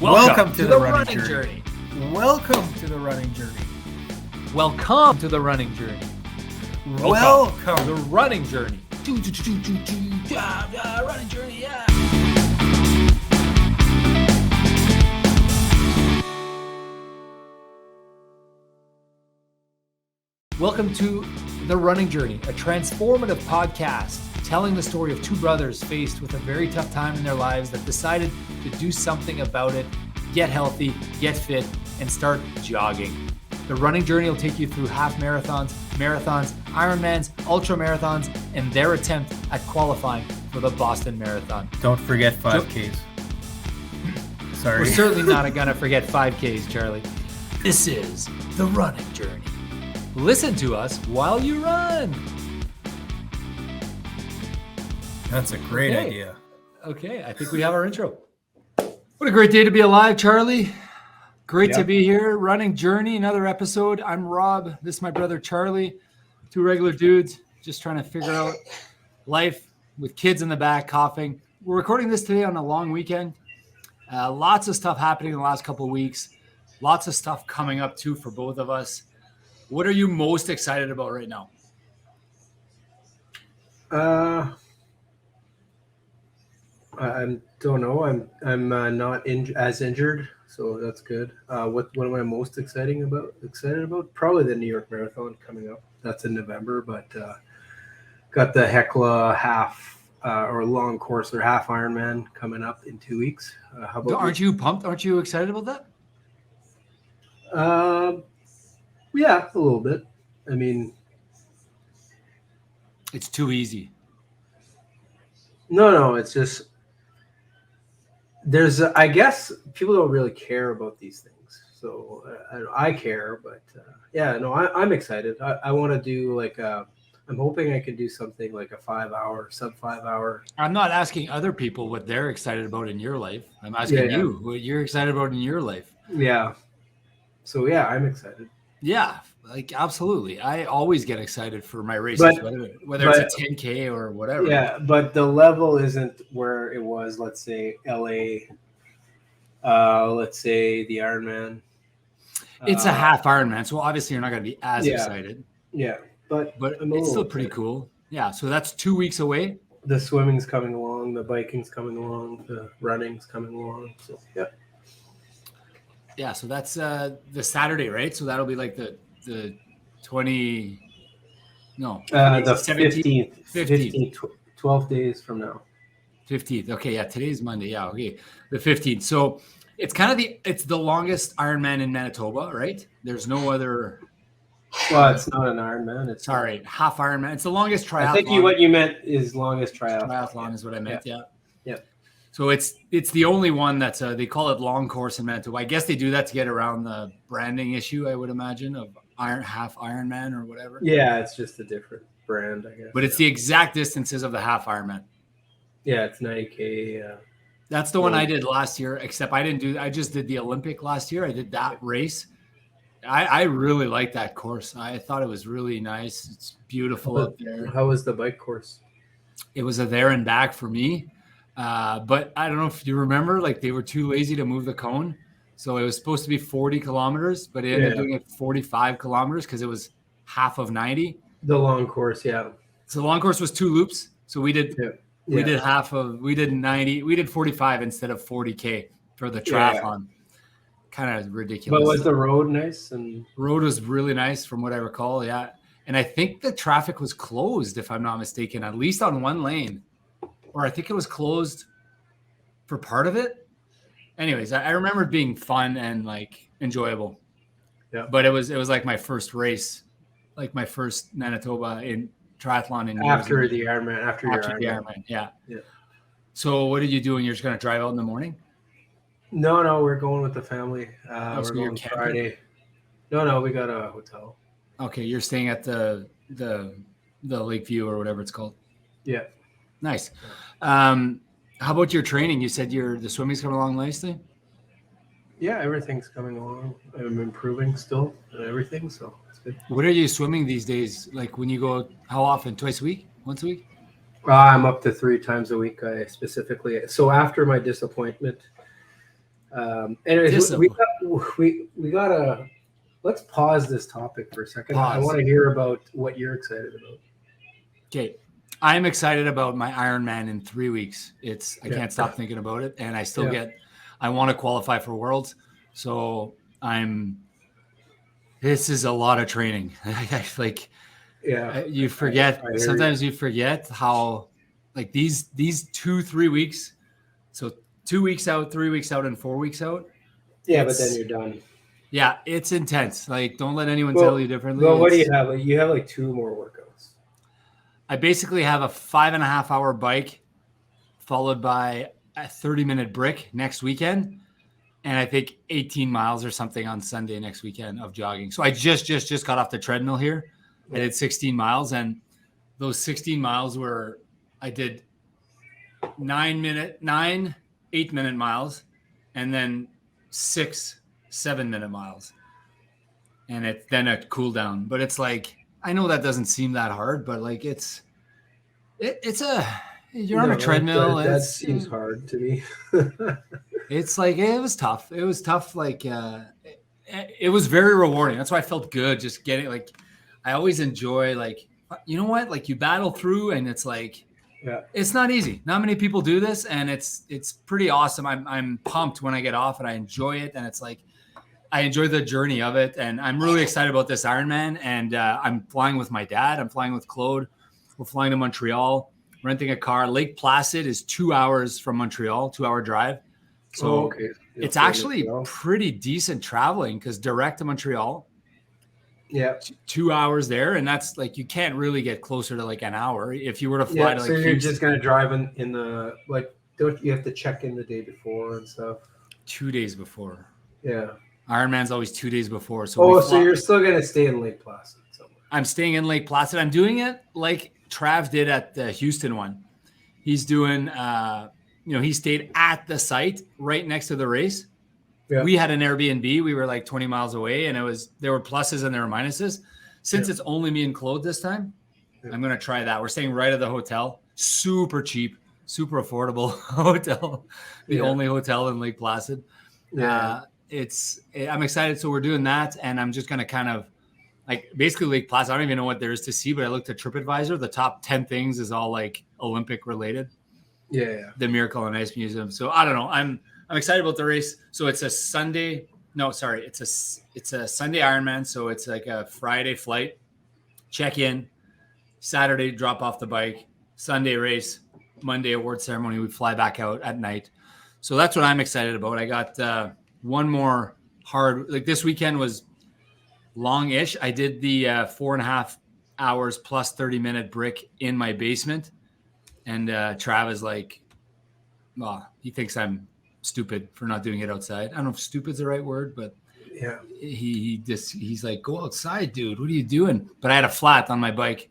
Welcome to the running journey. Welcome to the running journey. Welcome to the running journey. Welcome to the running journey. Running journey, yeah. Welcome to The Running Journey, a transformative podcast telling the story of two brothers faced with a very tough time in their lives that decided to do something about it, get healthy, get fit, and start jogging. The Running Journey will take you through half marathons, Ironmans, ultra marathons, and their attempt at qualifying for the Boston Marathon. Don't forget 5Ks. Sorry. We're certainly not going to forget 5Ks, Charlie. This is The Running Journey. Listen to us while you run. That's a great idea. Okay, I think we have our intro. What a great day to be alive, Charlie. Great to be here. Running Journey, another episode. I'm Rob. This is my brother, Charlie. Two regular dudes just trying to figure out life with kids in the back coughing. We're recording this today on a long weekend. Lots of stuff happening in the last couple of weeks. Lots of stuff coming up, too, for both of us. What are you most excited about right now? I don't know. I'm not as injured, so that's good. What am I most excited about? Probably the New York Marathon coming up. That's in November, but got the Hecla half or long course or half Ironman coming up in 2 weeks. How about Aren't you pumped? Aren't you excited about that? Yeah, a little bit. I mean, it's too easy. No, it's just I guess people don't really care about these things. So I care, but I'm excited. I want to do I'm hoping I can do something like a 5-hour, sub 5 hour. I'm not asking other people what they're excited about in your life. I'm asking you what you're excited about in your life. Yeah. So I'm excited. Yeah, absolutely. I always get excited for my races, whether it's a 10K or whatever. Yeah, but the level isn't where it was, let's say, LA, let's say the Ironman. It's a half Ironman, so obviously you're not going to be as excited. Yeah, but it's still pretty cool. Yeah, so that's 2 weeks away. The swimming's coming along, the biking's coming along, the running's coming along. So, yeah. Yeah, so that's the Saturday, right? So that'll be like the 20. No, the 15th, 12 days from now. 15th. Okay, yeah, today's Monday. Yeah, okay, the 15th. So it's kind of it's the longest Ironman in Manitoba, right? There's no other. Well, it's not an Ironman. It's half Ironman. It's the longest triathlon. I think what you meant is longest triathlon. Triathlon is what I meant. Yeah. So it's the only one that's they call it long course in Manitoba. I guess they do that to get around the branding issue, I would imagine, of half Ironman or whatever. Yeah, it's just a different brand, I guess. But it's the exact distances of the half Ironman. Yeah, it's 90K. That's the one I did last year, except I just did the Olympic last year. I did that race. I really liked that course. I thought it was really nice. It's beautiful up there. How was the bike course? It was a there and back for me. But I don't know if you remember, they were too lazy to move the cone. So it was supposed to be 40 kilometers, but they ended up doing it 45 kilometers because it was half of 90. The long course, yeah. So the long course was 2 loops. So we did we did 90, we did 45 instead of 40K for the triathlon. Kind of ridiculous. But was the road nice? Road was really nice from what I recall, yeah. And I think the traffic was closed, if I'm not mistaken, at least on one lane. Or I think it was closed for part of it. Anyways, I remember it being fun and enjoyable. Yeah. But it was like my first race, like my first Manitoba in triathlon in after the Ironman. After the Ironman, yeah. Yeah. So what are you doing? You're just gonna drive out in the morning? No, we're going with the family. We're going Friday. No, we got a hotel. Okay, you're staying at the Lakeview or whatever it's called. Yeah. Nice. How about your training? You said the swimming's coming along nicely? Yeah, everything's coming along. I'm improving still and everything, so it's good. What are you swimming these days? Like when you go, how often? Twice a week? Once a week? I'm up to 3 times a week. I specifically. So after my disappointment Anyways, we gotta let's pause this topic for a second. I want to hear about what you're excited about. Okay. I'm excited about my Ironman in 3 weeks. I can't stop thinking about it. And I still I want to qualify for Worlds. So this is a lot of training. You forget, sometimes you forget how like these 2-3 weeks. So 2 weeks out, 3 weeks out, and 4 weeks out. Yeah, but then you're done. Yeah, it's intense. Like, don't let anyone tell you differently. Well, what do you have? You have like 2 more workouts. I basically have a 5.5 hour bike followed by a 30-minute brick next weekend. And I think 18 miles or something on Sunday next weekend of jogging. So I just got off the treadmill here. I did 16 miles, and those 16 miles were, I did 8-minute miles, and then 6 7-minute miles. And then a cool down. But it's like, I know that doesn't seem that hard, but like you're on a treadmill. That seems hard to me. It's like, it was tough. It was tough. Like, it was very rewarding. That's why I felt good. Just getting, like, I always enjoy, like, you know what? Like, you battle through, and it's like, it's not easy. Not many people do this, and it's pretty awesome. I'm pumped when I get off, and I enjoy it. And it's like, I enjoy the journey of it. And I'm really excited about this Ironman. And I'm flying with my dad. I'm flying with Claude. We're flying to Montreal, renting a car. Lake Placid is 2 hours from Montreal, 2-hour drive. So it's actually pretty decent traveling, because direct to Montreal, 2 hours there. And that's like, you can't really get closer to like an hour if you were to fly to like, so you're just going to drive in the, like, don't you have to check in the day before and stuff? 2 days before. Yeah. Ironman's always 2 days before. So so you're still going to stay in Lake Placid somewhere? I'm staying in Lake Placid. I'm doing it like Trav did at the Houston one. He's doing, he stayed at the site right next to the race. Yeah. We had an Airbnb. We were like 20 miles away, and there were pluses and there were minuses. Since it's only me and Claude this time, I'm going to try that. We're staying right at the hotel. Super cheap, super affordable hotel. The only hotel in Lake Placid. Yeah. I'm excited. So we're doing that, and I'm just going to kind of, like, basically Lake Placid. I don't even know what there is to see, but I looked at TripAdvisor. The top 10 things is all like Olympic related. Yeah. The Miracle on Ice Museum. So I don't know. I'm excited about the race. So it's a Sunday. No, sorry. It's a Sunday Ironman. So it's like a Friday flight, check in, Saturday drop off the bike, Sunday race, Monday award ceremony. We fly back out at night. So that's what I'm excited about. I got one more hard. Like, this weekend was long-ish. I did the 4.5 hours plus 30-minute brick in my basement. And Trav is like, well, he thinks I'm stupid for not doing it outside. I don't know if stupid's the right word, but yeah, he's like, go outside, dude. What are you doing? But I had a flat on my bike.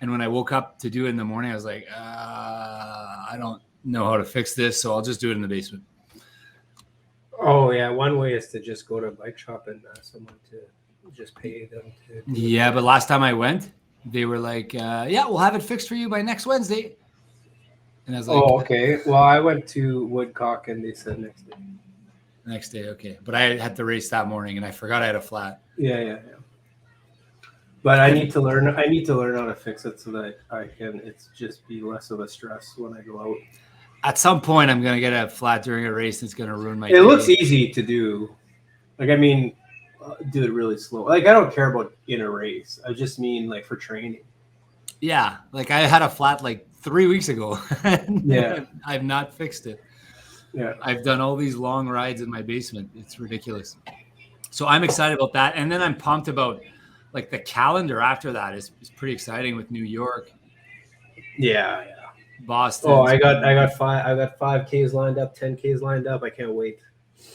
And when I woke up to do it in the morning, I was like, I don't know how to fix this, so I'll just do it in the basement. Oh, yeah. One way is to just go to a bike shop and someone to just pay them to. Yeah, but last time I went, they were like, we'll have it fixed for you by next Wednesday. And I was like, oh, okay. Well, I went to Woodcock and they said next day. Next day, okay. But I had to race that morning and I forgot I had a flat. Yeah. But I need to learn how to fix it so that I can just be less of a stress when I go out. At some point, I'm going to get a flat during a race. It's going to ruin my day. It looks easy to do. Like, I mean, do it really slow. Like, I don't care about in a race. I just mean, like, for training. Yeah. Like, I had a flat, like, 3 weeks ago. Yeah. I've not fixed it. Yeah. I've done all these long rides in my basement. It's ridiculous. So I'm excited about that. And then I'm pumped about, like, the calendar after that is pretty exciting with New York. Yeah. Boston. Oh, I got 5Ks lined up, 10Ks lined up. I can't wait.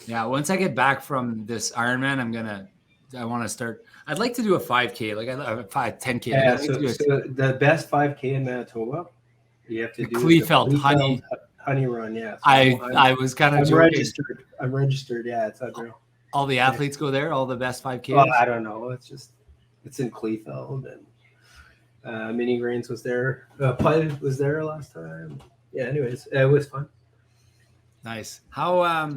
Yeah, once I get back from this Ironman, I want to start. I'd like to do a 5K, like a 10K. Yeah, so the best 5K in Manitoba, you have to do Kleefeld honey run. Yeah, so I was kind of registered. I'm registered. Yeah, it's unreal. All the athletes go there. All the best 5Ks. Well, I don't know. It's in Kleefeld, and Mini Grains was there. Pilot was there last time. Yeah. Anyways, it was fun. Nice. How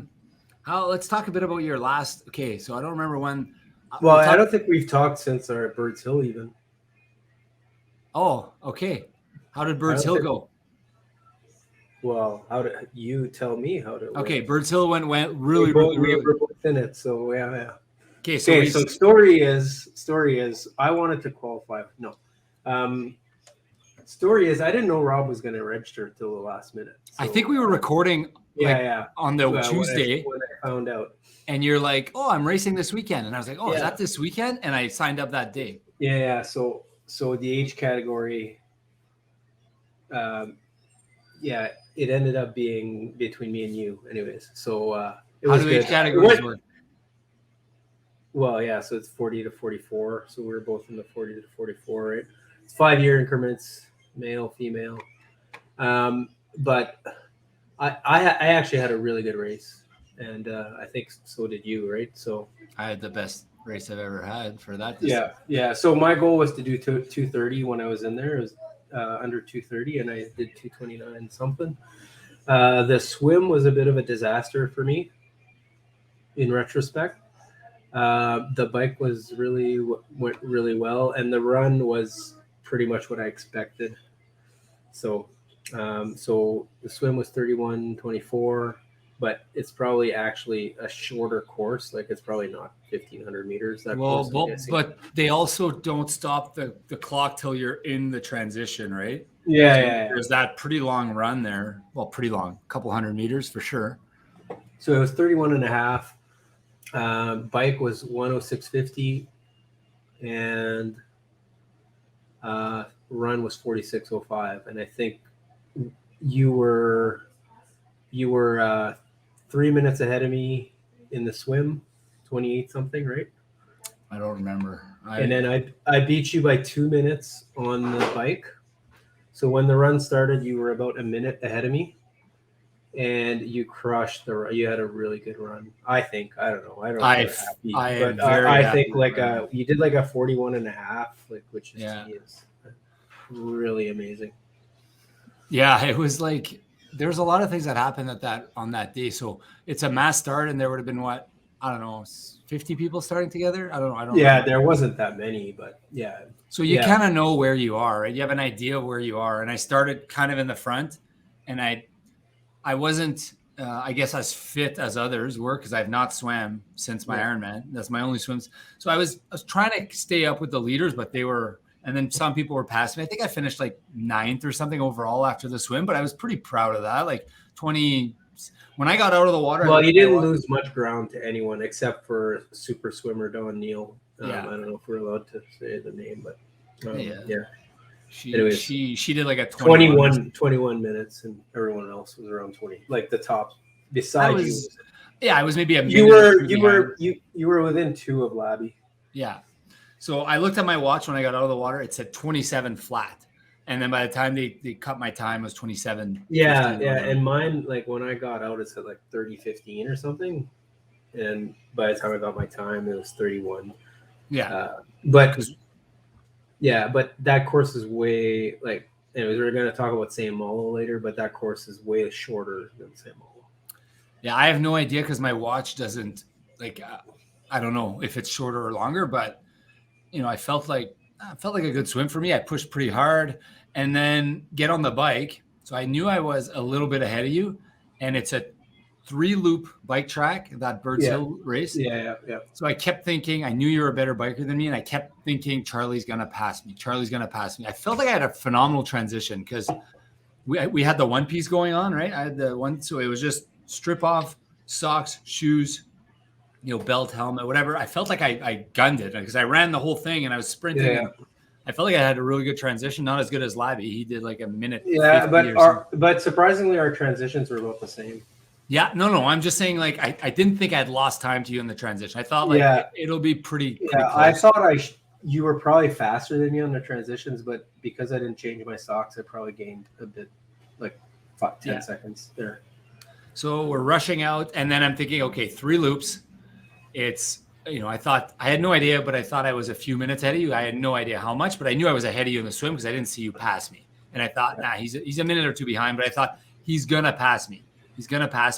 Let's talk a bit about your last. Okay, so I don't remember when. Well, I don't think we've talked since our Birdshill even. Oh, okay. How did I Birds don't Hill think- go? Well, how did you tell me how to? Okay, Birds Hill went really, we both, really, really. we were both in it, so yeah. Okay, so Okay, we, so story is I wanted to qualify. No, story is I didn't know Rob was going to register until the last minute. I So, think we were recording on the Well, Tuesday, when I found out. and you're like, "Oh, I'm racing this weekend," and I was like, "Oh, is Yeah. that this weekend?" And I signed up that day. Yeah. So the age category, it ended up being between me and you, anyways. So it How was do good. age categories work? Well, yeah. So it's 40 to 44. So we were both in the 40 to 44, right? It's 5-year increments, male, female. But I actually had a really good race, and I think so did you, right? So I had the best race I've ever had for that distance. yeah. So my goal was to do 230 when I was in there. It was under 230, and I did 229 something. The swim was a bit of a disaster for me, in retrospect. The bike went really well, and the run was pretty much what I expected. So the swim was 31:24, but it's probably actually a shorter course. Like it's probably not 1,500 meters. But they also don't stop the clock till you're in the transition, right? Yeah. There's that pretty long run there. Well, pretty long, a couple hundred meters for sure. So it was 31 and a half. Bike was 106.50, and run was 46.05. And I think you were 3 minutes ahead of me in the swim, 28 something, right? I don't remember. And then I beat you by 2 minutes on the bike. So when the run started, you were about a minute ahead of me, and you crushed you had a really good run. I think. I don't know. I don't know. I think you did like a 41 and a half, which is really amazing. Yeah, it was like there was a lot of things that happened on that day. So it's a mass start, and there would have been 50 people starting together. I don't know. Yeah, there wasn't that many, but yeah. So you kind of know where you are, right? You have an idea of where you are. And I started kind of in the front, and I wasn't, I guess, as fit as others were because I've not swam since my Ironman. That's my only swims. So I was trying to stay up with the leaders, but they were. And then some people were passing me. I think I finished like 9th or something overall after the swim, but I was pretty proud of that. Like 20, when I got out of the water. Well, you didn't lose much ground to anyone except for super swimmer Dawn Neal. I don't know if we're allowed to say the name, but She did like a 21 minutes, and everyone else was around 20, like the top beside you. Yeah, I was maybe a minute. You were within 2 of Labby. Yeah. So I looked at my watch when I got out of the water. It said 27 flat. And then by the time they cut my time, it was 27. Yeah. And mine, like when I got out, it said like 30:15 or something. And by the time I got my time, it was 31. Yeah. But that course is way anyways, we're going to talk about St Malo later, but that course is way shorter than St Malo. Yeah. I have no idea because my watch doesn't I don't know if it's shorter or longer, but I felt like a good swim for me. I pushed pretty hard and then get on the bike. So I knew I was a little bit ahead of you, and it's a 3-loop bike track, that Birdshill race. Yeah. So I kept thinking, I knew you were a better biker than me, and I kept thinking Charlie's going to pass me. I felt like I had a phenomenal transition because we had the one piece going on, right? I had the one. So it was just strip off, socks, shoes, belt, helmet, whatever. I felt like I gunned it because I ran the whole thing and I was sprinting. Yeah. I felt like I had a really good transition, not as good as Labby. He did like a minute. Yeah, but surprisingly, our transitions were about the same. Yeah, no. I'm just saying, like, I didn't think I'd lost time to you in the transition. I thought it'll be pretty Yeah, close. I thought you were probably faster than me on the transitions, but because I didn't change my socks, I probably gained a bit, like 10 seconds there. So we're rushing out, and then I'm thinking, okay, 3 loops. It's, I thought, I had no idea, but I thought I was a few minutes ahead of you. I had no idea how much, but I knew I was ahead of you in the swim because I didn't see you pass me. And I thought, he's a minute or two behind, but I thought he's going to pass me.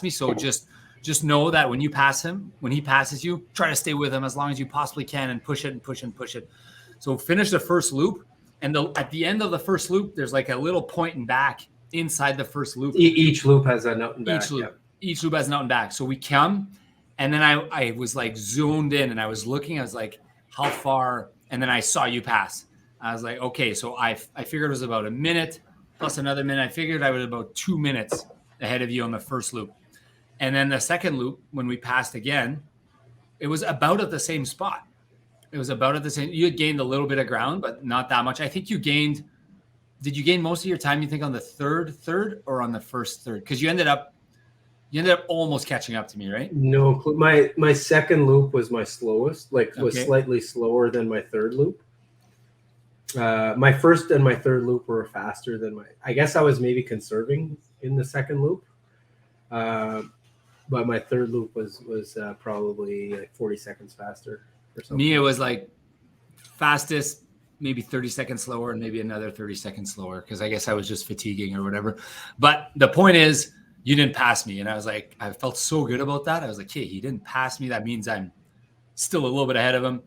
So just just know that when you pass him, when he passes you, try to stay with him as long as you possibly can and push it and push and push it. So finish the first loop. And at the end of the first loop, there's like a little point and back inside the first loop. Each loop has an out and back. Each loop has an out and back. So we come, and then I was like zoomed in, and I was looking. I was like, how far? And then I saw you pass. I was like, okay. So I figured it was about a minute plus another minute. I figured I was about 2 minutes ahead of you on the first loop. And then the second loop, when we passed again, it was about at the same spot. It was about at the same. You had gained a little bit of ground, but not that much. I think you gained. Did you gain most of your time, you think, on the third or on the first third? Because you ended up almost catching up to me, right? No, my second loop was my slowest. Was slightly slower than my third loop. My first and my third loop were faster than my. I guess I was maybe conserving in the second loop. But my third loop was probably like 40 seconds faster. Me, it was like fastest, maybe 30 seconds slower, and maybe another 30 seconds slower because I guess I was just fatiguing or whatever. But the point is, you didn't pass me, and I was like, I felt so good about that. I was like, hey, he didn't pass me. That means I'm still a little bit ahead of him.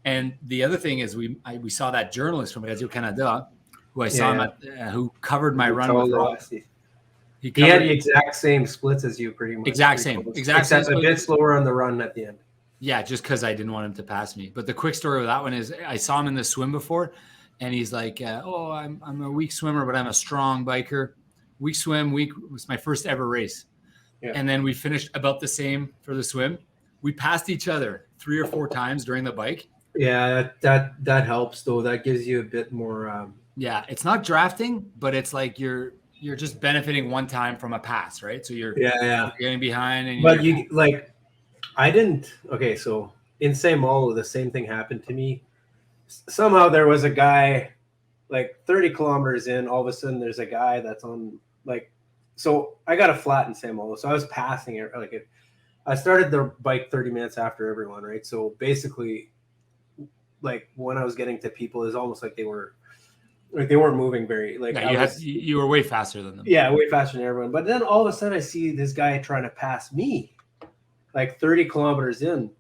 And the other thing is, we saw that journalist from Radio Canada, who I saw him who covered my run with Rob. He had the exact same splits as you, pretty much. Exact same. Except a bit slower on the run at the end. Yeah, just because I didn't want him to pass me. But the quick story with that one is I saw him in the swim before, and he's like, I'm a weak swimmer, but I'm a strong biker. Weak swim, it was my first ever race. Yeah. And then we finished about the same for the swim. We passed each other 3 or 4 times during the bike. Yeah, that helps, though. That gives you a bit more. Yeah, it's not drafting, but it's like you're just benefiting one time from a pass, right? So you're getting behind. And I didn't. Okay, so in St Malo, the same thing happened to me. Somehow there was a guy like 30 kilometers in. All of a sudden, there's a guy that's on So I got a flat in St Malo, so I was passing it. I started the bike 30 minutes after everyone, right? So basically, like when I was getting to people, it's almost like they weren't moving very you were way faster than them. Yeah, way faster than everyone. But then all of a sudden, I see this guy trying to pass me. Like 30 kilometers in,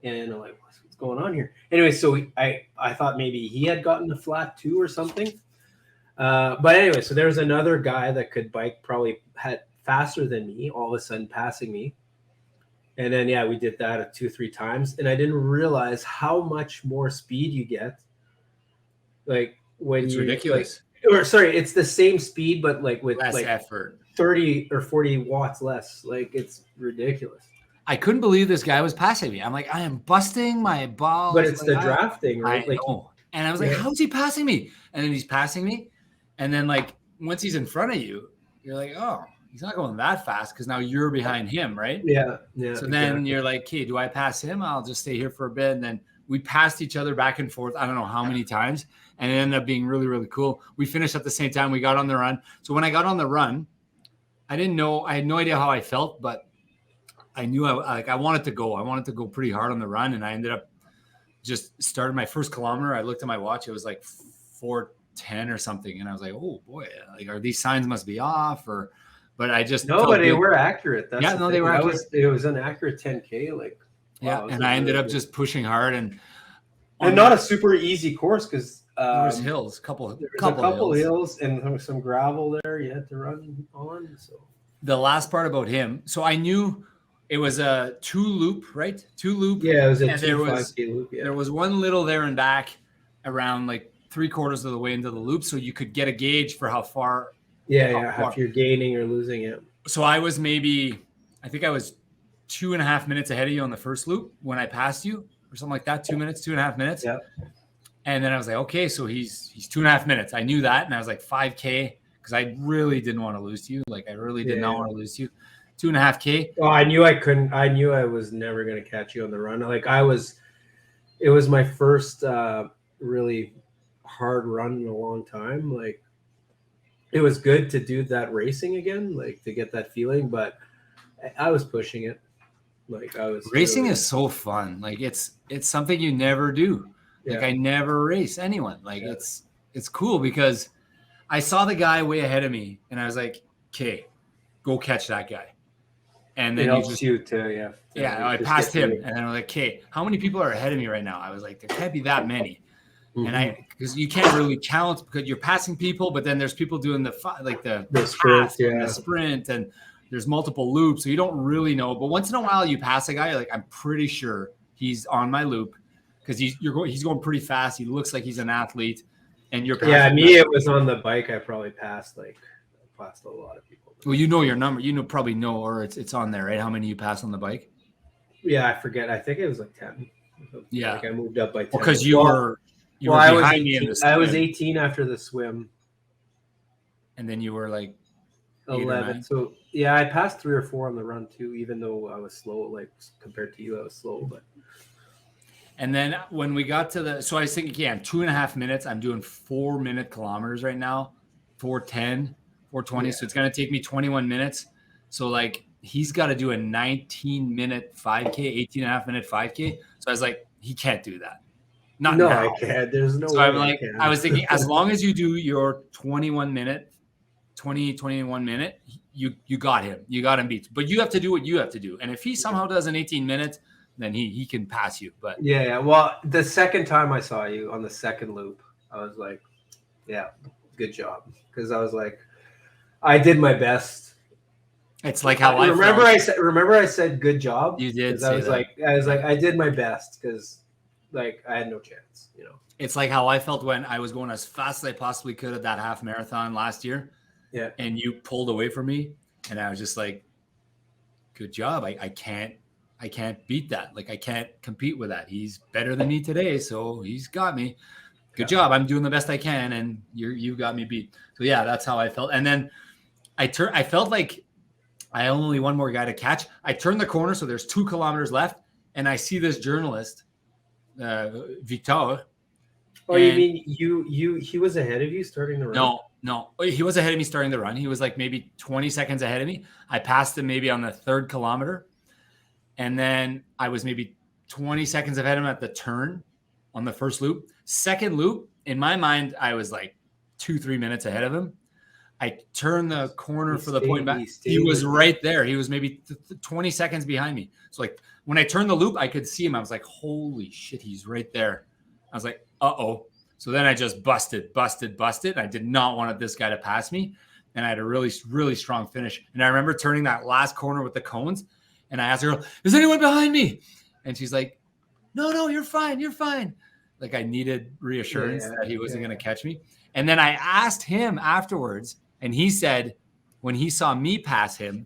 and I'm like, what's going on here? Anyway, so I thought maybe he had gotten the flat too or something. But anyway, so there was another guy that could bike, probably had faster than me, all of a sudden passing me. And then, we did that 2-3 times. And I didn't realize how much more speed you get. Like when it's ridiculous. It's the same speed, but like with less effort, 30 or 40 watts less. Like it's ridiculous. I couldn't believe this guy was passing me. I'm like, I am busting my balls. But it's the drafting, right? I know. And I was like, how's he passing me? And then he's passing me. And then like once he's in front of you, you're like, oh, he's not going that fast because now you're behind him, right? Yeah. So then you're like, okay, do I pass him? I'll just stay here for a bit. And then we passed each other back and forth. I don't know how many times. And it ended up being really, really cool. We finished at the same time. We got on the run. So when I got on the run, I had no idea how I felt, but I knew I wanted to go. I wanted to go pretty hard on the run, and I ended up just started my first kilometer. I looked at my watch; it was like 4:10 or something, and I was like, "Oh boy, like are these signs must be off?" But I just but they were accurate. They were accurate. It was an accurate 10K. And I ended up just pushing hard and not a super easy course because there was hills, couple hills and some gravel there you had to run on. So the last part about him, so I knew. It was a 2-loop, right? 2-loop. Yeah, it was a 5K loop. Yeah. There was one little there and back around like 3/4 of the way into the loop. So you could get a gauge for how far. If you're gaining or losing it. So I was I think I was 2.5 minutes ahead of you on the first loop when I passed you or something like that. 2.5 minutes. Yeah. And then I was like, okay, so he's 2.5 minutes. I knew that. And I was like 5K because I really didn't want to lose to you. Like I really did not want to lose to you. 2.5K. Oh, I knew I couldn't. I knew I was never going to catch you on the run. It was my first really hard run in a long time. Like it was good to do that racing again, like to get that feeling, but I was pushing it. Like racing is so fun. Like it's something you never do. Like I never race anyone. Like it's cool because I saw the guy way ahead of me and I was like, okay, go catch that guy. And It then helps you to I just passed get him, through and then I'm like, okay, how many people are ahead of me right now? I was like, there can't be that many. it. And because you can't really count because you're passing people, but then there's people doing the sprint, pass and the sprint, and there's multiple loops, so you don't really know. But once in a while, you pass a guy, like I'm pretty sure he's on my loop because he's going pretty fast. He looks like he's an athlete, and you're passing. Me, it was on the bike. I probably passed a lot of people. Well, you know your number. Probably know, or it's on there, right? How many you pass on the bike? Yeah, I forget. I think it was like 10. Yeah, like I moved up by 10. Because you were I behind me in the swim. I was 18 after the swim, and then you were like 11. So yeah, I passed 3 or 4 on the run too, even though I was slow. Like compared to you, I was slow. But and then when we got to so I was thinking, yeah, I'm 2.5 minutes. I'm doing 4-minute kilometers right now, 4:10, 4:20. Yeah. So it's gonna take me 21 minutes. So like he's got to do a 19-minute 5K, 18.5-minute 5K. So I was like, he can't do that. Not no, now. I can't. There's no So way I'm like, I was thinking, as long as you do your 21 minute, you got him. You got him beat. But you have to do what you have to do. And if he somehow does an 18 minutes, then he can pass you. But yeah. Well, the second time I saw you on the second loop, I was like, yeah, good job. Because I was like, I did my best. It's like how remember I said good job. You did. I was like, I did my best because like I had no chance, you know. It's like how I felt when I was going as fast as I possibly could at that half marathon last year. Yeah. And you pulled away from me, and I was just like, good job. I can't beat that. Like I can't compete with that. He's better than me today, so he's got me. Good job. I'm doing the best I can, and you got me beat. So yeah, that's how I felt. And then I felt like I only one more guy to catch. I turned the corner, so there's 2 kilometers left, and I see this journalist, Victor. Oh, you mean he was ahead of you starting the run? No, he was ahead of me starting the run. He was like maybe 20 seconds ahead of me. I passed him maybe on the 3rd kilometer, and then I was maybe 20 seconds ahead of him at the turn on the first loop. Second loop, in my mind, I was like 2-3 minutes ahead of him. I turned the corner for the point back. He was right there. He was maybe 20 seconds behind me. So like when I turned the loop, I could see him. I was like, holy shit, he's right there. I was like, uh-oh. So then I just busted. I did not want this guy to pass me. And I had a really, really strong finish. And I remember turning that last corner with the cones. And I asked her, is anyone behind me? And she's like, no, you're fine. Like I needed reassurance that he wasn't going to catch me. And then I asked him afterwards. And he said, when he saw me pass him,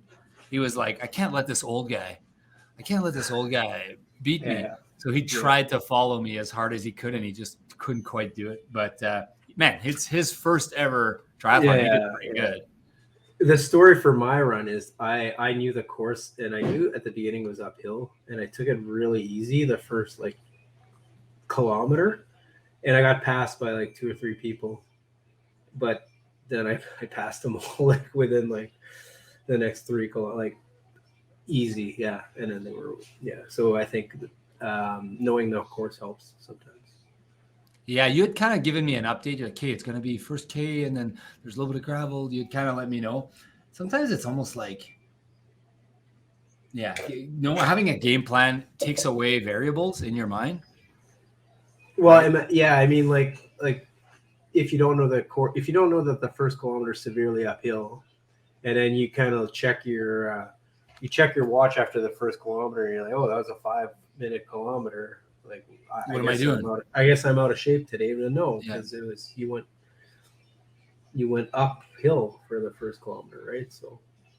he was like, I can't let this old guy beat me. So he tried to follow me as hard as he could, and he just couldn't quite do it. But man, it's his first ever triathlon. He did pretty good. The story for my run is I knew the course, and I knew at the beginning it was uphill, and I took it really easy the first like kilometer, and I got passed by like 2 or 3 people, but then I passed them all like within like the next 3 kilometers, like easy, yeah. And then they were, So I think knowing the course helps sometimes. Yeah, you had kind of given me an update. You're like, okay, it's going to be first K, and then there's a little bit of gravel. You'd kind of let me know. Sometimes it's almost like, having a game plan takes away variables in your mind. Well, I mean, like if you don't know that the first kilometer is severely uphill, and then you kind of check your watch after the first kilometer, and you're like, oh, that was a 5-minute kilometer. Like, what am I doing? I guess I'm out of shape today. But no, because it was you went uphill for the first kilometer, right?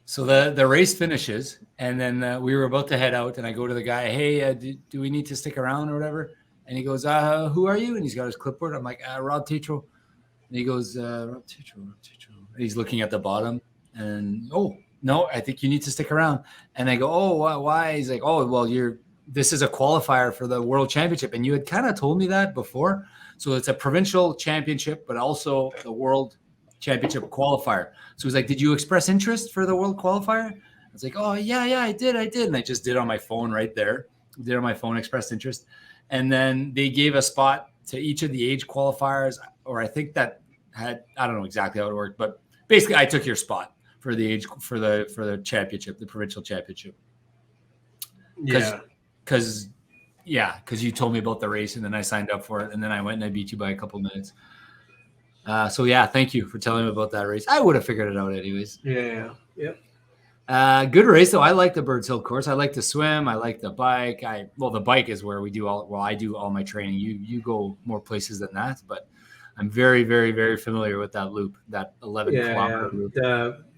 So the race finishes, and then we were about to head out, and I go to the guy, hey, do we need to stick around or whatever? And he goes, who are you? And he's got his clipboard. I'm like, Rob Tetrault. And he goes, Rob Tetrault. And he's looking at the bottom, and no, I think you need to stick around. And I go, oh, why? He's like, oh, well, this is a qualifier for the World Championship, and you had kind of told me that before. So it's a provincial championship, but also the World Championship qualifier. So he's like, did you express interest for the World qualifier? I was like, oh yeah, I did, and I just did on my phone right there. Did on my phone, expressed interest, and then they gave a spot to each of the age qualifiers, or I think that I don't know exactly how it worked, but basically I took your spot for the championship, the provincial championship. Yeah. Because you told me about the race and then I signed up for it and then I went and I beat you by a couple minutes. So yeah, thank you for telling me about that race. I would have figured it out anyways. Yeah. Yep. Good race though. I like the Birdshill course. I like to swim. I like the bike. The bike is where I do all my training. You go more places than that, but I'm very, very, very familiar with that loop, that 11 kilometer loop.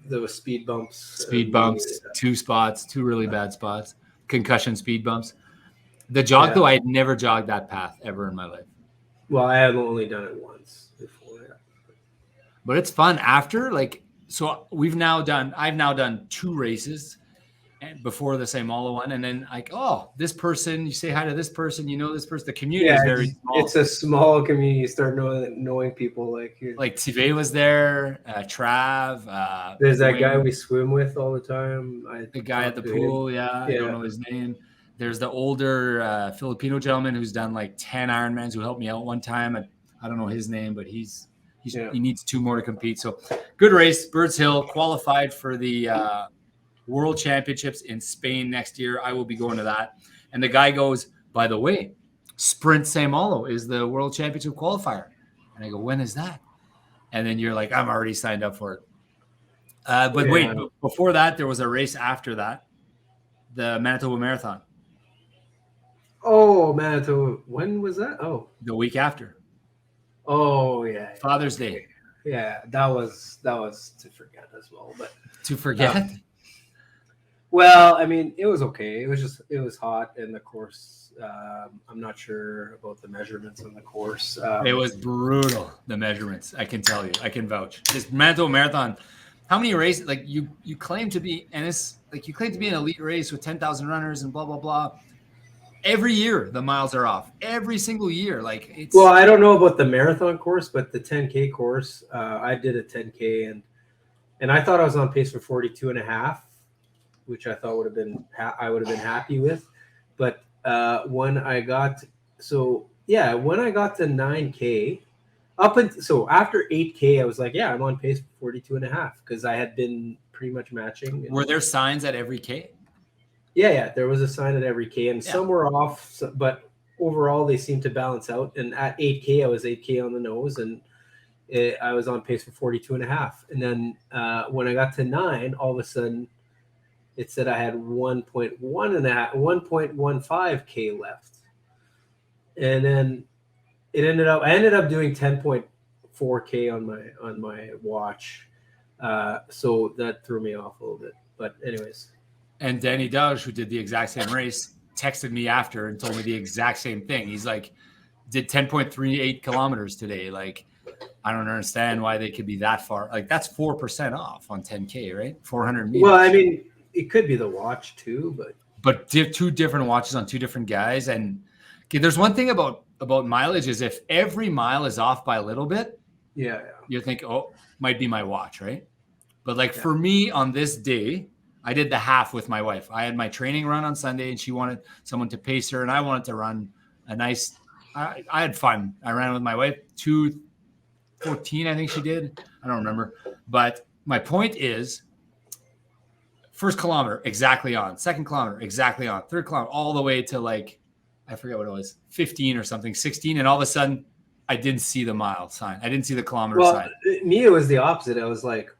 The speed bumps. Speed bumps, 2 spots, 2 really bad spots, concussion speed bumps. The jog though, I had never jogged that path ever in my life. Well, I have only done it once before. Yeah. But it's fun after, like, so I've now done 2 races before the St Malo one, and then like, oh, this person, you say hi to this person, this person. The community is very small. It's a small community. You start knowing people like Tive was there, Trav. There's that guy we swim with all the time. The guy at the pool, I don't know his name. There's the older Filipino gentleman who's done like 10 Ironmans who helped me out one time. I don't know his name, but he needs 2 more to compete. So good race. Birdshill qualified for the World Championships in Spain next year. I will be going to that. And the guy goes, by the way, Sprint St Malo is the World Championship qualifier. And I go, when is that? And then you're like, I'm already signed up for it. Wait, before that, there was a race after that, the Manitoba Marathon. Oh, Manitoba. When was that? Oh, the week after. Oh, yeah. Father's Day. Yeah, that was to forget as well. But to forget? Well, I mean, it was okay. It was hot in the course. I'm not sure about the measurements on the course. It was brutal, the measurements. I can tell you. I can vouch. This Manitoba Marathon, how many races? Like you claim to be, and it's like you claim to be an elite race with 10,000 runners and blah, blah, blah. Every year the miles are off. Every single year. Like it's. Well, I don't know about the marathon course, but the 10K course, I did a 10K and I thought I was on pace for 42.5, which I thought would have been happy with. But when I got to 9K, so after 8K, I was like, yeah, I'm on pace for 42.5 because I had been pretty much matching. Were there signs at every K? Yeah, there was a sign at every K, and some were off, but overall they seemed to balance out. And at 8K, I was 8K on the nose, and I was on pace for 42.5. And then when I got to 9, all of a sudden it said I had 1.15K left. And then I ended up doing 10.4K on my watch. So that threw me off a little bit. But anyways. And Danny Dodge, who did the exact same race, texted me after and told me the exact same thing. He's like, did 10.38 kilometers today. Like, I don't understand why they could be that far. Like, that's 4% off on 10K, right? 400 meters. Well, I mean, it could be the watch too, but 2 different watches on 2 different guys. And okay, there's one thing about mileage is if every mile is off by a little bit, you think, oh, might be my watch, right? But like for me on this day, I did the half with my wife. I had my training run on Sunday and she wanted someone to pace her and I wanted to run a nice, I had fun. I ran with my wife, 2:14, I think she did. I don't remember. But my point is, first kilometer, exactly on. Second kilometer, exactly on. Third kilometer, all the way to like, I forget what it was, 15 or something, 16. And all of a sudden, I didn't see the mile sign. I didn't see the kilometer sign. Me, it was the opposite. I was like,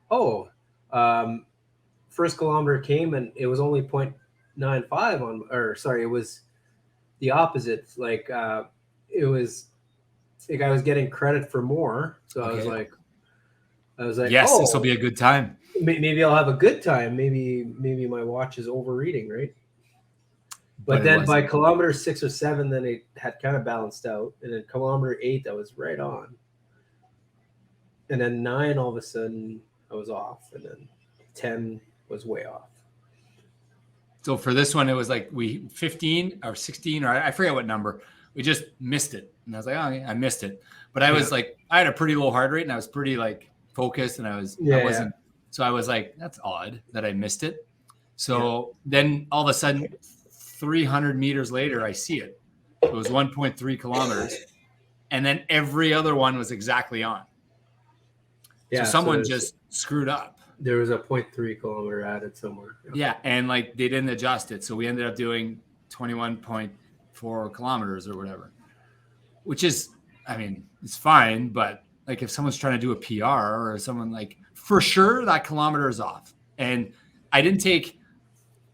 first kilometer came and it was only 0.95 it was the opposite. Like, it was like I was getting credit for more. So I was like, yes, this will be a good time. Maybe I'll have a good time. Maybe my watch is overreading, right? But then by kilometer 6 or 7, then it had kind of balanced out. And then kilometer 8, I was right on. And then 9, all of a sudden, I was off. And then 10 was way off. So for this one, it was like 15 or 16, or I forget what number. We just missed it. And I was like, oh, okay, I missed it. But I was like, I had a pretty low heart rate and I was pretty like focused and I wasn't. So I was like, that's odd that I missed it. So then all of a sudden, 300 meters later, I see it. It was 1.3 kilometers. And then every other one was exactly on. So someone just screwed up. There was a 0.3 kilometer added somewhere. Yeah, and like they didn't adjust it, so we ended up doing 21.4 kilometers or whatever, which is, I mean, it's fine, but like if someone's trying to do a PR or someone, like, for sure that kilometer is off. And I didn't take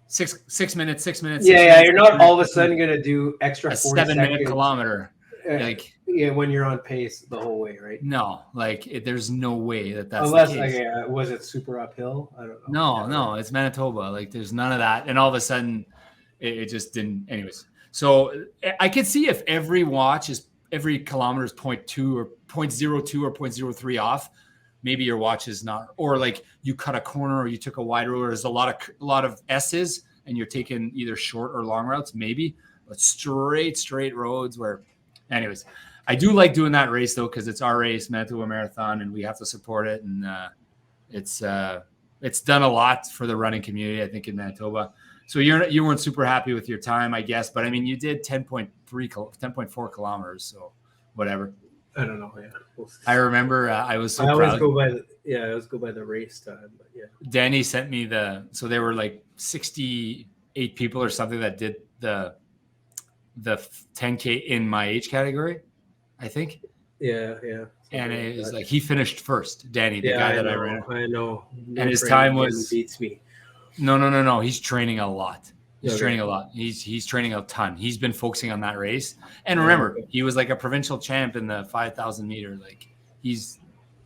six minutes. Yeah, you're not all of a sudden going to do extra a 40 7-minute seconds. kilometer. Like, yeah, when you're on pace the whole way, right? no, like there's no way that's unless the case. was it super uphill? I don't know. No, it's Manitoba. Like there's none of that. And all of a sudden it just didn't. Anyways, so I could see if every kilometer is 0.2 or 0.02 or 0.03 off, maybe your watch is not, or like you cut a corner or you took a wide road, or there's a lot of S's and you're taking either short or long routes, maybe, but straight roads where, anyways, I do like doing that race though, because it's our race, Manitoba Marathon, and we have to support it. And it's done a lot for the running community, I think, in Manitoba. So you weren't super happy with your time, I guess, but I mean, you did 10.4 kilometers, so whatever. I don't know. Yeah, I remember I was so proud. I always go by the race time, but yeah. Danny sent me so there were like 68 people or something that did the 10K in my age category, I think. Yeah. And it was like he finished first, Danny, the guy that I ran. I know. And his time was beats me. No. He's training a lot. He's training a lot. He's training a ton. He's been focusing on that race. And remember, he was like a provincial champ in the 5,000 meter. Like he's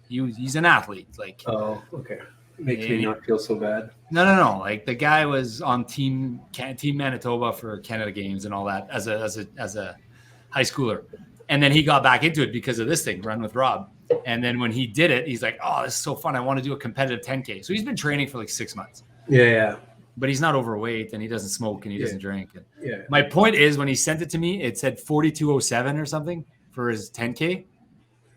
an athlete. Like, oh, okay. Makes me not feel so bad. No. Like the guy was on team Manitoba for Canada Games and all that as a high schooler. And then he got back into it because of this thing, Run with Rob. And then when he did it, he's like, oh, this is so fun. I want to do a competitive 10K. So he's been training for like 6 months. Yeah. But he's not overweight and he doesn't smoke and he doesn't drink. Yeah. My point is, when he sent it to me, it said 42:07 or something for his 10K.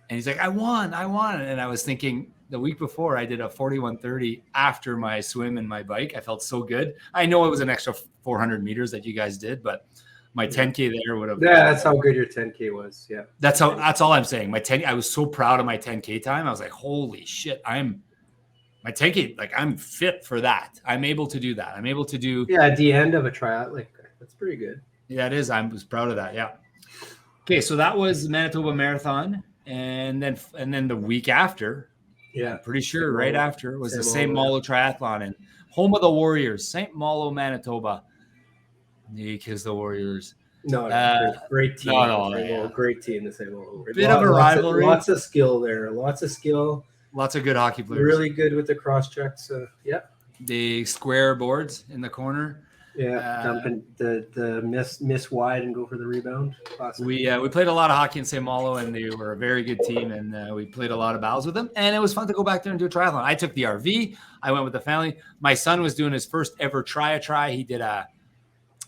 And he's like, I won. And I was thinking, the week before I did a 41:30 after my swim and my bike. I felt so good. I know it was an extra 400 meters that you guys did, but my 10K there would have. Yeah, that's how good your 10K was. Yeah. That's all I'm saying. My 10, I was so proud of my 10K time. I was like, holy shit, my 10K, like I'm fit for that. I'm able to do that. I'm able to do. Yeah, at the end of a triathlon, like that's pretty good. Yeah, it is. I was proud of that. Yeah. Okay, so that was Manitoba Marathon, and then the week after, I'm pretty sure right after was the St Malo Triathlon and home of the Warriors, St Malo, Manitoba. Because the Warriors. No, great team. Great team. The St Malo. Bit of a rivalry. Lots of skill there. Lots of skill. Lots of good hockey players. Really good with the cross checks. Yeah. The square boards in the corner. Yeah, dumping the miss wide and go for the rebound. Awesome. We played a lot of hockey in St Malo, and they were a very good team, and we played a lot of battles with them. And it was fun to go back there and do a triathlon. I took the RV. I went with the family. My son was doing his first ever try. He did a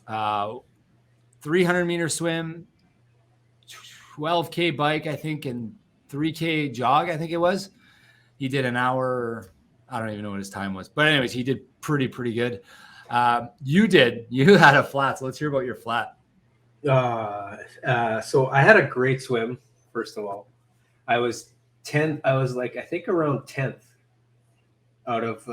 300-meter swim, 12K bike, I think, and 3K jog, I think it was. He did an hour. I don't even know what his time was. But anyways, he did pretty good. You had a flat. So let's hear about your flat. So I had a great swim, first of all. I was 10th. I was like, I think around 10th out of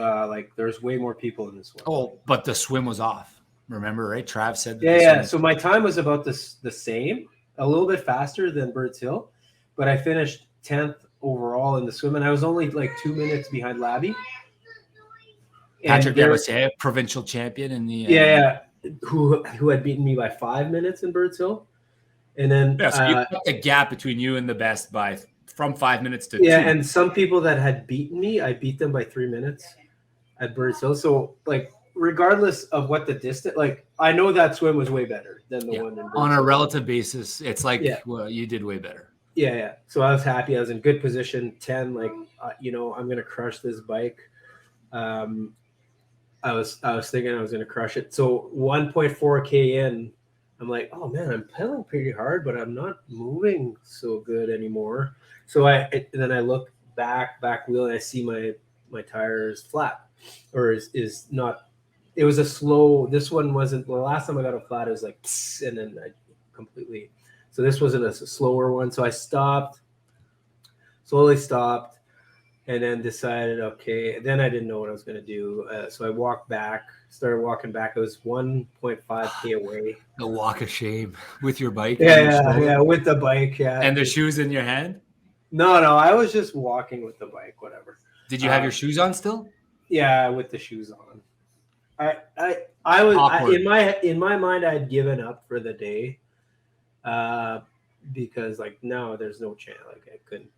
there's way more people in this one. Oh, but the swim was off. Remember, right? Trav said that. Yeah. So my time was about the same, a little bit faster than Birdshill, but I finished 10th overall in the swim, and I was only like 2 minutes behind Labby. Patrick Gabossier, provincial champion in the who had beaten me by 5 minutes in Birdshill, and then so you cut the gap between you and the best from 5 minutes to 2. And some people that had beaten me, I beat them by 3 minutes at Birdshill. So like, regardless of what the distance, like I know that swim was way better than the one in Birdshill. On a relative basis. It's like, well, you did way better. Yeah. So I was happy. I was in good position. 10, like I'm gonna crush this bike. I was thinking I was gonna crush it. So 1.4K in, I'm like, oh man, I'm pedaling pretty hard, but I'm not moving so good anymore. So then I look back wheel and I see my tire is flat, or is not. It was a slow. This one wasn't. The last time I got a flat, it was like, and then I completely. So this wasn't a slower one. So I slowly stopped. and then decided, okay. Then I didn't know what I was going to do. So I started walking back. It was 1.5K away. The walk of shame with your bike. Yeah, with the bike. Yeah. And the shoes in your hand? No, I was just walking with the bike, whatever. Did you have your shoes on still? Yeah, with the shoes on. I was in my mind I had given up for the day. Because like no, there's no chance. Like I couldn't,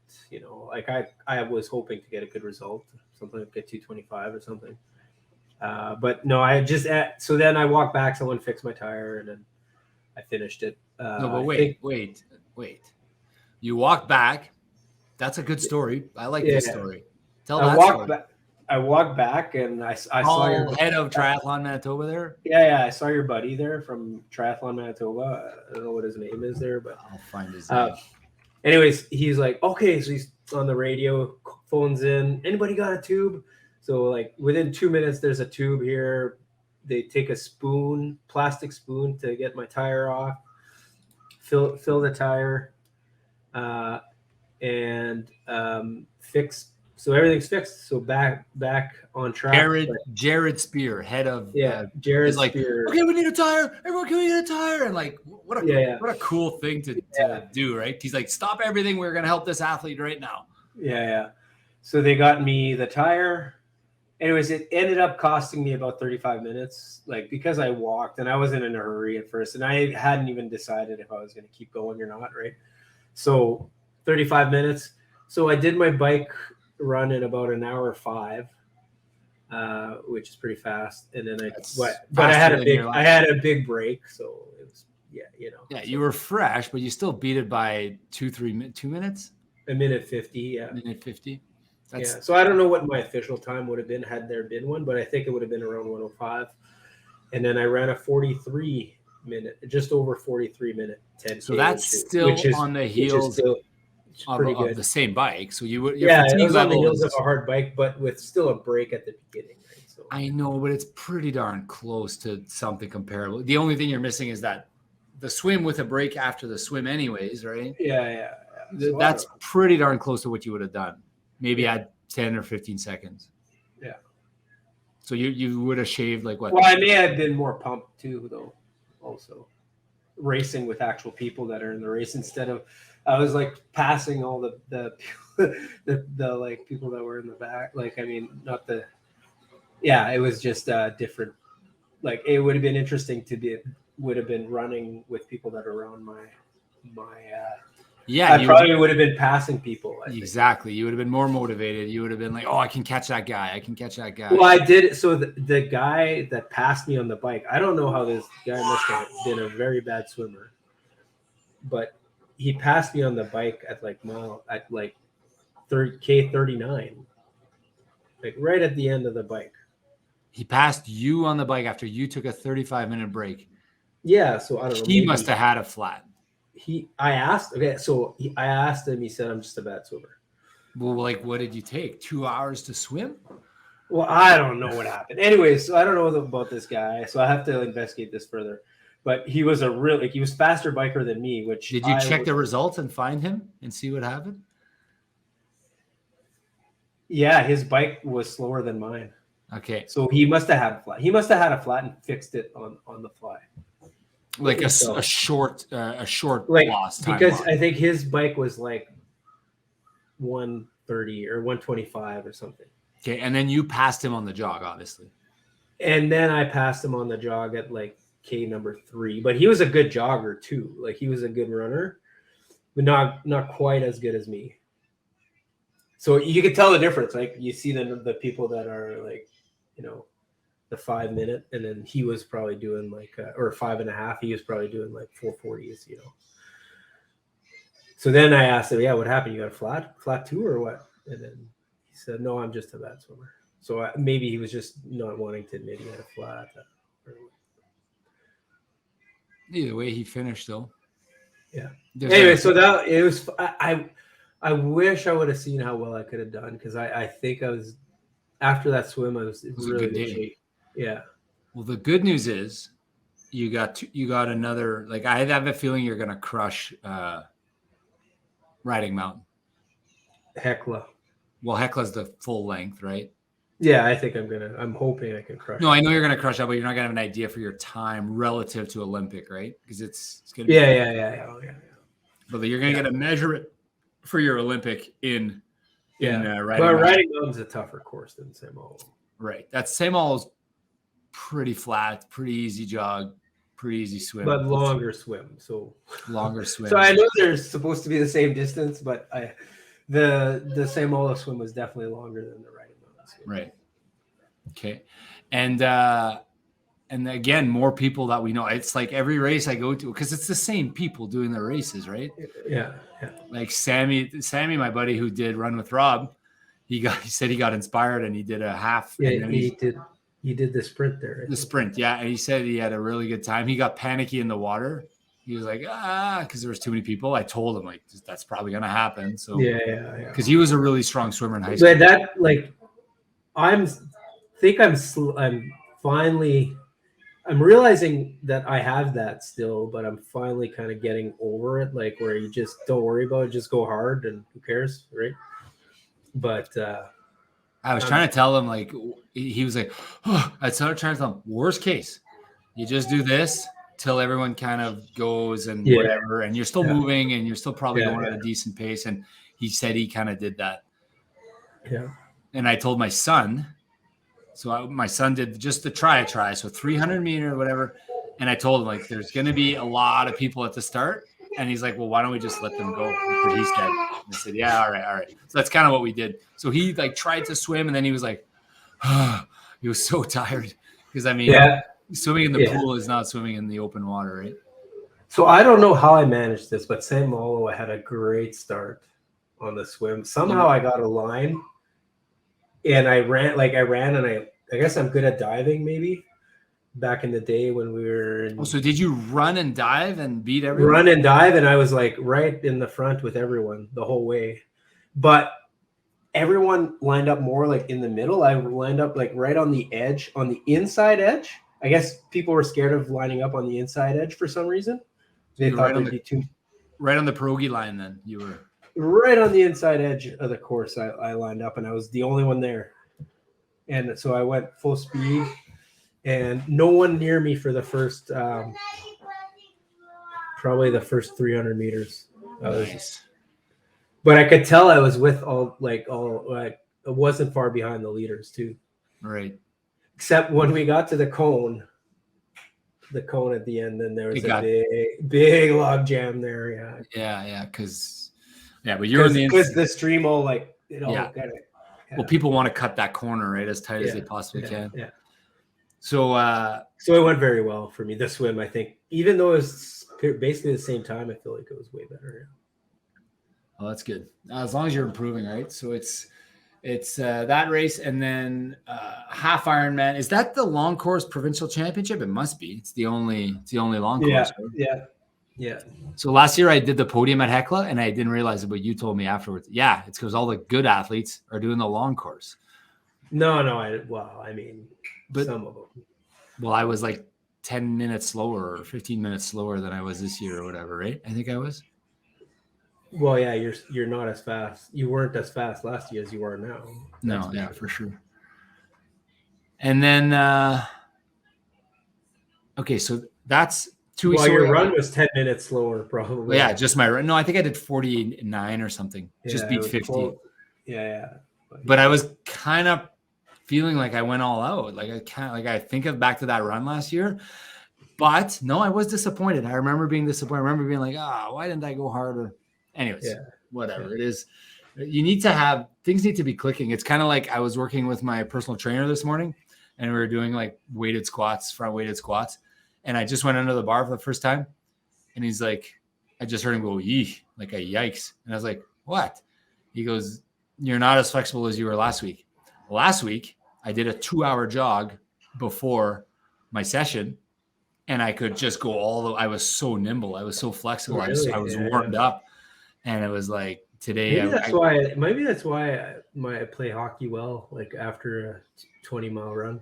like I was hoping to get a good result, something like a 225 or something. But no, so then I walked back, someone fixed my tire, and then I finished it. No, but wait. You walked back. That's a good story. I like this story. Tell that story. I walked back and I saw your head of Triathlon Manitoba there. Yeah, I saw your buddy there from Triathlon Manitoba. I don't know what his name is there, but I'll find his name. Anyways, he's like, okay, so he's on the radio, phones in. Anybody got a tube? So like within 2 minutes, there's a tube here. They take a plastic spoon to get my tire off, fill the tire, and fix. So everything's fixed. So back on track. Jared Spear, head of Jared is like, Spear. Okay, we need a tire. Everyone, can we get a tire? And like, what a cool thing to do, right? He's like, stop everything. We're gonna help this athlete right now. Yeah. So they got me the tire. Anyways, it ended up costing me about 35 minutes, like because I walked and I wasn't in a hurry at first, and I hadn't even decided if I was going to keep going or not, right? So 35 minutes. So I did my bike run in about an hour 5, which is pretty fast. And then I had a big break, so it was you were fresh, but you still beat it by 2 minutes. A minute 50, yeah. Minute 50. So I don't know what my official time would have been had there been one, but I think it would have been around 105. And then I ran a 43 minute, just over 43 minute 10K. So that's still on the heels of the same bike. So it was on the heels of a hard bike, but with still a break at the beginning. Right? So I know, but it's pretty darn close to something comparable. The only thing you're missing is that the swim with a break after the swim anyways, right? Yeah. So that's pretty darn close to what you would have done. Maybe add 10 or 15 seconds. Yeah. So you would have shaved like what? Well, I may have been more pumped too, though. Also, racing with actual people that are in the race instead of I was like passing all the like people that were in the back. Like, I mean, not the. Yeah, it was just different. Like, it would have been interesting would have been running with people that are around my. I probably would have been passing people. Exactly. You would have been more motivated. You would have been like, oh, I can catch that guy. Well, I did. So the guy that passed me on the bike, I don't know how this guy must have been a very bad swimmer, but he passed me on the bike at like 39, like right at the end of the bike. He passed you on the bike after you took a 35-minute break. Yeah. So I don't know. He must have had a flat. I asked him, he said, I'm just a bad swimmer. Well, like, what did you take? 2 hours to swim? Well, I don't know what happened. Anyways, so I don't know about this guy, so I have to investigate this further. But he was he was faster biker than me, which did you check the results and find him and see what happened? Yeah, his bike was slower than mine. Okay. So he must have had a flat. He must have had a flat and fixed it on the fly. Like a short loss time because line. I think his bike was like 130 or 125 or something. Okay, and then you passed him on the jog, obviously. And then I passed him on the jog at like K number 3, but he was a good jogger too. Like, he was a good runner, but not quite as good as me. So you can tell the difference. Like, you see the people that are like, the 5 minute, and then he was probably doing like or 5.5. He was probably doing like 440s, So then I asked him, what happened? You got a flat too, or what? And then he said, no, I'm just a bad swimmer. So maybe he was just not wanting to admit he had a flat. Either way, he finished though. Yeah. Anyway, so that it was. I wish I would have seen how well I could have done, because I think I was after that swim. It was really good shape. Yeah. Well, the good news is you got another. Like, I have a feeling you're gonna crush Riding Mountain. Hecla. Well, Hecla's the full length, right? Yeah, I think I'm hoping I can crush. No, I know you're gonna crush that, but you're not gonna have an idea for your time relative to Olympic, right? Because it's gonna be Yeah. But you're gonna get a measurement for your Olympic in riding. But riding mountain's a tougher course than St Malo. Right. That's St Malo's pretty flat, pretty easy jog, pretty easy swim. But longer swim. So longer swim. So I know they're supposed to be the same distance, but the St Malo swim was definitely longer than the riding mountain swim. Right. Okay. And again, more people that we know. It's like every race I go to, because it's the same people doing the races, right? Yeah. Like Sammy, my buddy who did Run with Rob, he said he got inspired and he did a half. Yeah, he did the sprint there. The sprint, yeah. And he said he had a really good time. He got panicky in the water. He was like, because there was too many people. I told him, like, that's probably going to happen. So yeah. Because he was a really strong swimmer in high school. But that, like, I'm realizing that I have that still, but I'm finally kind of getting over it, like where you just don't worry about it, just go hard and who cares, right? But I was trying to tell him, like, he was like, I started trying to tell him, worst case, you just do this till everyone kind of goes and whatever, and you're still moving and you're still probably going at a decent pace. And he said he kind of did that. Yeah. And I told my son, my son did just the try, so 300 meter, whatever. And I told him, like, there's going to be a lot of people at the start. And he's like, well, why don't we just let them go? Because he's dead. I said, yeah, all right. So that's kind of what we did. So he like tried to swim, and then he was like, he was so tired. Because I mean, swimming in the pool is not swimming in the open water, right? So I don't know how I managed this, but St Malo, I had a great start on the swim. Somehow I got a line, and I ran, and I guess I'm good at diving, maybe. Back in the day when we were so did you run and dive and beat everyone? Run and dive, and I was like right in the front with everyone the whole way. But everyone lined up more like in the middle. I lined up like right on the edge, on the inside edge. I guess people were scared of lining up on the inside edge for some reason. They thought there'd be too right on the pierogi line. Then you were right on the inside edge of the course. I lined up, and I was the only one there. And so I went full speed. And no one near me for the first, probably the first 300 meters. Nice. But I could tell I was with it wasn't far behind the leaders too. Right. Except when we got to the cone at the end, then there was big log jam there. Yeah. But you're in because the stream all Well, people want to cut that corner right as tight as they possibly can. Yeah. So it went very well for me. The swim, I think, even though it was basically the same time, I feel like it was way better. Oh, that's good. As long as you're improving, right? So it's that race, and then half Ironman. Is that the long course provincial championship? It must be. It's the only long course. Right? Yeah. So last year I did the podium at Hecla, and I didn't realize it, but you told me afterwards. Yeah, it's because all the good athletes are doing the long course. No, but some of them. Well, I was like 10 minutes slower or 15 minutes slower than I was this year or whatever, right? I think I was. Well, yeah, you're not as fast. You weren't as fast last year as you are now. No, yeah, for sure. And then, okay, so that's 2 weeks. Well, your run was 10 minutes slower, probably. Well, yeah, just my run. No, I think I did 49 or something. Just beat 50. Cool. Yeah. But I was kind of feeling like I went all out. Like I think of back to that run last year. But no, I was disappointed. I remember being disappointed. I remember being like, why didn't I go harder? Anyways, whatever it is. You need to have things need to be clicking. It's kind of like I was working with my personal trainer this morning, and we were doing like front weighted squats. And I just went under the bar for the first time. And he's like, I just heard him go, yee, like a yikes. And I was like, what? He goes, you're not as flexible as you were last week. Last week, I did a 2-hour jog before my session, and I could just go I was so nimble. I was so flexible. Really? I was warmed up, and it was like today. Maybe that's why I play hockey well, like after a 20-mile run.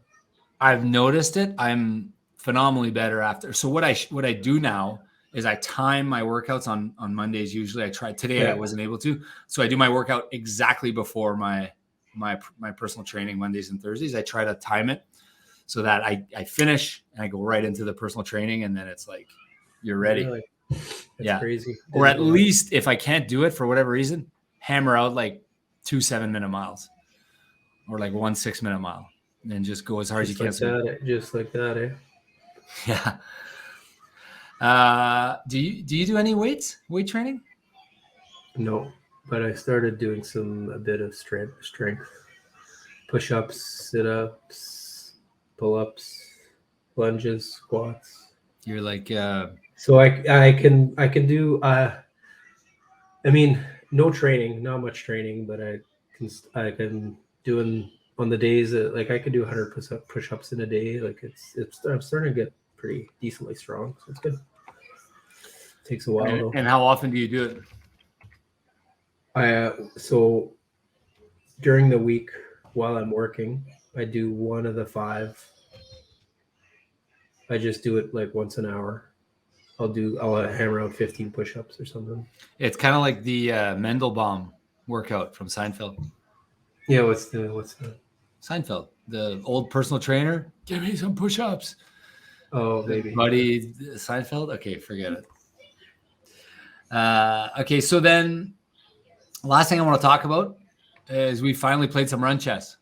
I've noticed it. I'm phenomenally better after. So what I do now is I time my workouts on Mondays. Usually I try. Today I wasn't able to. So I do my workout exactly before my personal training Mondays and Thursdays. I try to time it so that I finish and I go right into the personal training, and then it's like you're ready. Really? That's crazy. Or at least if I can't do it for whatever reason, hammer out like 2 7-minute miles or like 1 6-minute mile, and then just go as hard as you can. Just like that, eh? Yeah. Do you do any weight training? No, but I started doing a bit of strength, push-ups, sit-ups, pull-ups, lunges, squats. You're like so I can do I mean, no training, not much training, but I can do on the days that like I could do 100 push-ups in a day. Like I'm starting to get pretty decently strong, so it's good. Takes a while though. And how often do you do it? So during the week while I'm working, I do one of the 5. I just do it like once an hour. I'll hammer out 15 push-ups or something. It's kind of like the Mendelbaum workout from Seinfeld. Yeah, what's the Seinfeld, the old personal trainer? Give me some push-ups. Oh, maybe. Buddy Seinfeld? Okay, forget it. Okay, so then last thing I want to talk about is we finally played some run chess.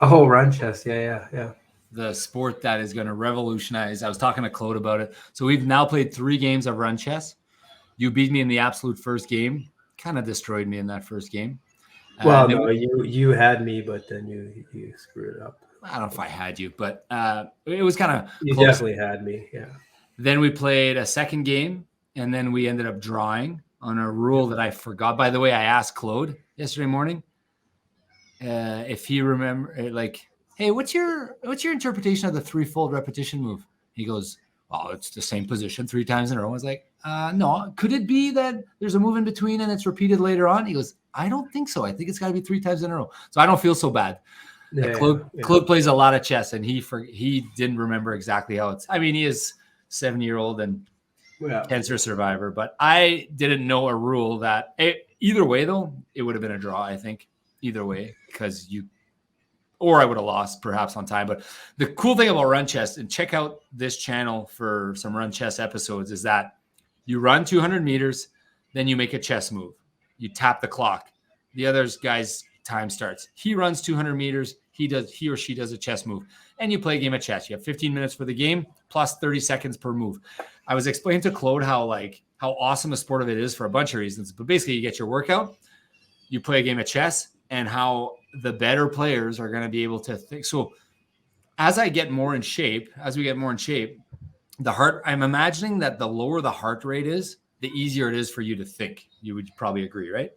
Oh, run chess. Yeah. The sport that is going to revolutionize. I was talking to Claude about it. So we've now played 3 games of run chess. You beat me in the absolute first game. Kind of destroyed me in that first game. Well, no, you had me, but then you screwed it up. I don't know if I had you, but it was kind of You close. Definitely had me, yeah. Then we played a second game, and then we ended up drawing on a rule that I forgot. By the way, I asked Claude yesterday morning if he remember, like, hey, what's your interpretation of the 3-fold repetition move? He goes, oh, it's the same position 3 times in a row. I was like, no, could it be that there's a move in between and it's repeated later on? He goes, I don't think so. I think it's got to be 3 times in a row. So I don't feel so bad. Claude plays a lot of chess, and he didn't remember exactly how it's. I mean, he is 7-year-old and cancer survivor, but I didn't know a rule that either way though it would have been a draw. I think either way because or I would have lost perhaps on time. But the cool thing about run chess, and check out this channel for some run chess episodes, is that you run 200 meters, then you make a chess move. You tap the clock. The other guy's time starts. He runs 200 meters. He or she does a chess move. And you play a game of chess. You have 15 minutes for the game plus 30 seconds per move. I was explaining to Claude how awesome a sport of it is for a bunch of reasons. But basically, you get your workout, you play a game of chess, and how the better players are going to be able to think. So as we get more in shape, I'm imagining that the lower the heart rate is, the easier it is for you to think. You would probably agree, right?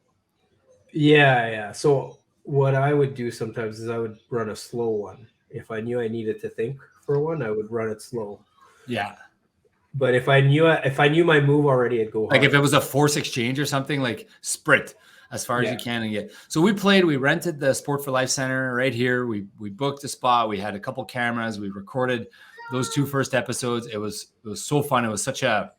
Yeah. So what I would do sometimes is I would run a slow one. If I knew I needed to think for one, I would run it slow. Yeah. But if I knew my move already, I'd go hard. Like if it was a force exchange or something, like sprint as far as you can and get. So we rented the Sport for Life Center right here. We booked a spot. We had a couple cameras. We recorded those 2 first episodes. It was so fun. It was such a,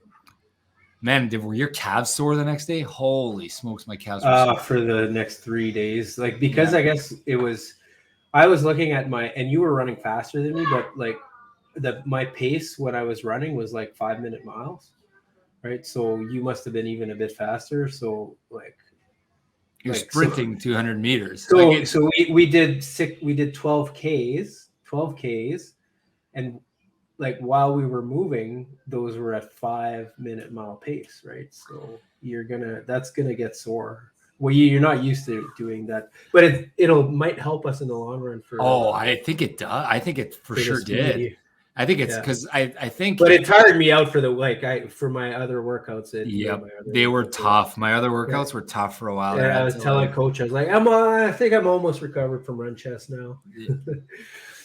man, were your calves sore the next day? Holy smokes, my calves were sore. For the next 3 days. Like, because I guess I was looking at and you were running faster than me, but like my pace when I was running was like 5-minute miles, right? So you must have been even a bit faster. So like, you're sprinting 200 meters. So we did 12 Ks, and like while we were moving, those were at 5-minute mile pace, right? So that's gonna get sore. Well, you're not used to doing that, but it might help us in the long run. I think it does. I think it for sure did. I think it's because I think. But it tired me out for for my other workouts. They were tough. My other workouts were tough for a while. Yeah, I was telling coach, I was like, I think I'm almost recovered from run chest now.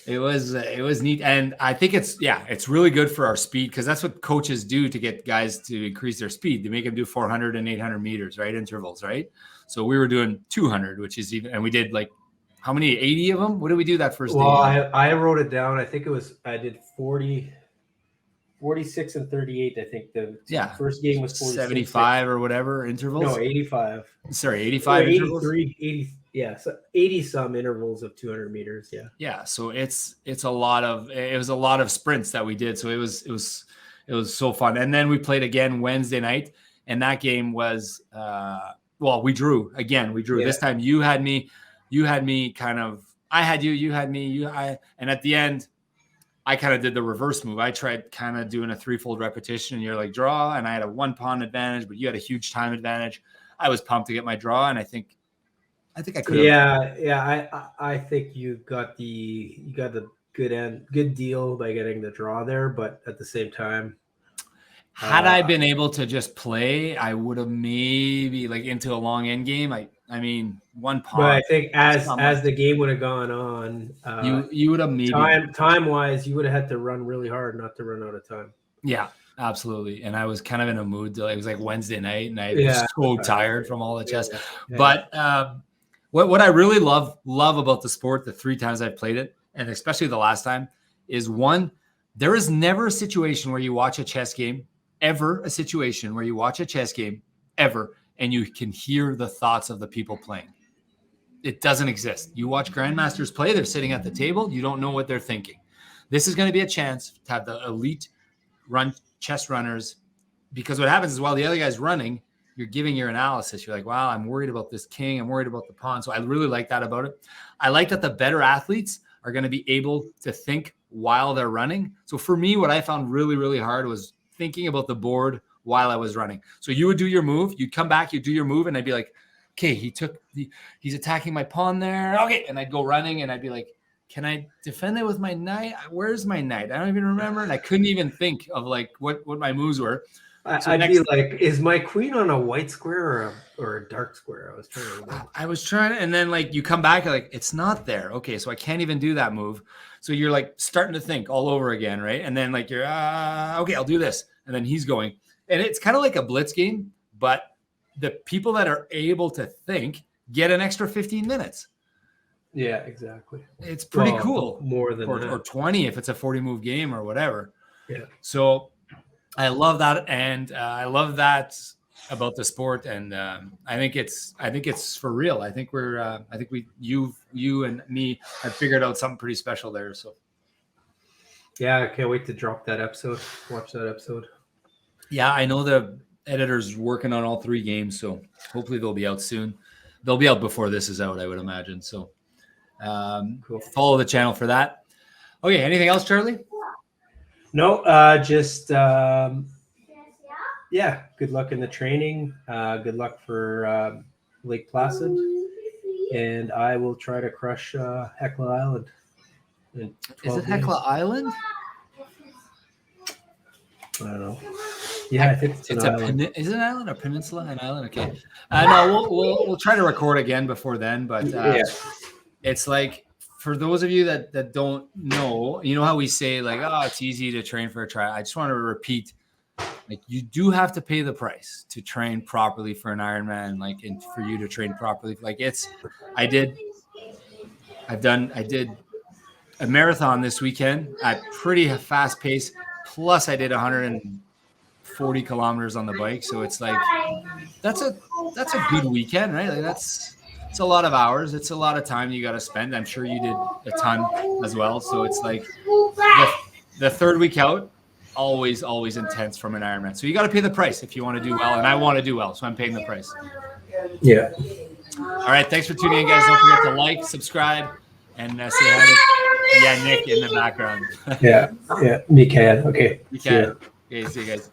It was neat, and I think it's really good for our speed because that's what coaches do to get guys to increase their speed. They make them do 400 and 800 meters, right? Intervals, right? So we were doing 200, which is even, and we did like. How many? 80 of them? What did we do that first day? Well, I wrote it down. I think I did 40 46 and 38. I think the Yeah. first game was 46. 75 or whatever intervals. No, 85. Sorry, 85 intervals. 83, 80. Yeah, so 80 some intervals of 200 meters. Yeah. Yeah. So it was a lot of sprints that we did. So it was so fun. And then we played again Wednesday night, and that game was we drew again. We drew. Yeah. This time you had me kind of. I had you had me, and at the end, I kind of did the reverse move. I tried kind of doing a threefold repetition, and you're like draw, and I had a 1 pond advantage, but you had a huge time advantage. I was pumped to get my draw, and I think I could. Yeah. I think you got the good deal by getting the draw there, but at the same time, had I been able to just play, I would have maybe like into a long end game. I mean, 1 pond. But I think as the game would have gone on, you would have maybe time wise, you would have had to run really hard not to run out of time. Yeah, absolutely. And I was kind of in a mood. It was like Wednesday night, and I was so tired from all the chess. Yeah. But what I really love about the sport, the 3 times I've played it, and especially the last time, is one, there is never a situation where you watch a chess game, ever a situation where you watch a chess game, ever, and you can hear the thoughts of the people playing. It doesn't exist. You watch grandmasters play, they're sitting at the table, you don't know what they're thinking. This is going to be a chance to have the elite chess runners, because what happens is while the other guy's running, you're giving your analysis. You're like, wow, I'm worried about this king. I'm worried about the pawn. So I really like that about it. I like that the better athletes are going to be able to think while they're running. So for me, what I found really, really hard was thinking about the board while I was running. So you would do your move, you'd come back, you'd do your move, and I'd be like, okay, he's attacking my pawn there. Okay. And I'd go running, and I'd be like, can I defend it with my knight? Where's my knight? I don't even remember. And I couldn't even think of like what my moves were. I'd be like, is my queen on a white square or a dark square? I was trying, and then like you come back, you're like, it's not there. Okay, so I can't even do that move. So you're like starting to think all over again, right? And then like you're okay, I'll do this, and then he's going, and it's kind of like a blitz game, but the people that are able to think get an extra 15 minutes. Yeah, exactly. It's pretty cool. More than or 20 if it's a 40 move game or whatever. Yeah. So I love that, and I love that about the sport, and I think it's for real. I think you and me have figured out something pretty special there. So yeah, I can't wait to drop that episode. Watch that episode. Yeah, I know the editor's working on all 3 games, so hopefully they'll be out soon. They'll be out before this is out, I would imagine. So cool. Follow the channel for that. Okay, anything else, Charlie? No, just good luck in the training. Good luck for Lake Placid, and I will try to crush Hecla Island. Is it Hecla Island? I don't know. Yeah, I think it's an island. Is it an island or peninsula? An island? Okay. No, we'll try to record again before then, but it's like, for those of you that don't know, you know how we say like, oh, it's easy to train for a trial. I just want to repeat, like, you do have to pay the price to train properly for an Ironman, like, and for you to train properly. Like I did a marathon this weekend at pretty fast pace. Plus I did 140 kilometers on the bike. So it's like, that's a good weekend, right? Like it's a lot of hours. It's a lot of time you got to spend. I'm sure you did a ton as well. So it's like the third week out, always intense from an Ironman. So you got to pay the price if you want to do well. And I want to do well, so I'm paying the price. Yeah. All right. Thanks for tuning in, guys. Don't forget to like, subscribe, and say hi to Nick in the background. Yeah. Me can. Okay. You can. Okay. See you guys.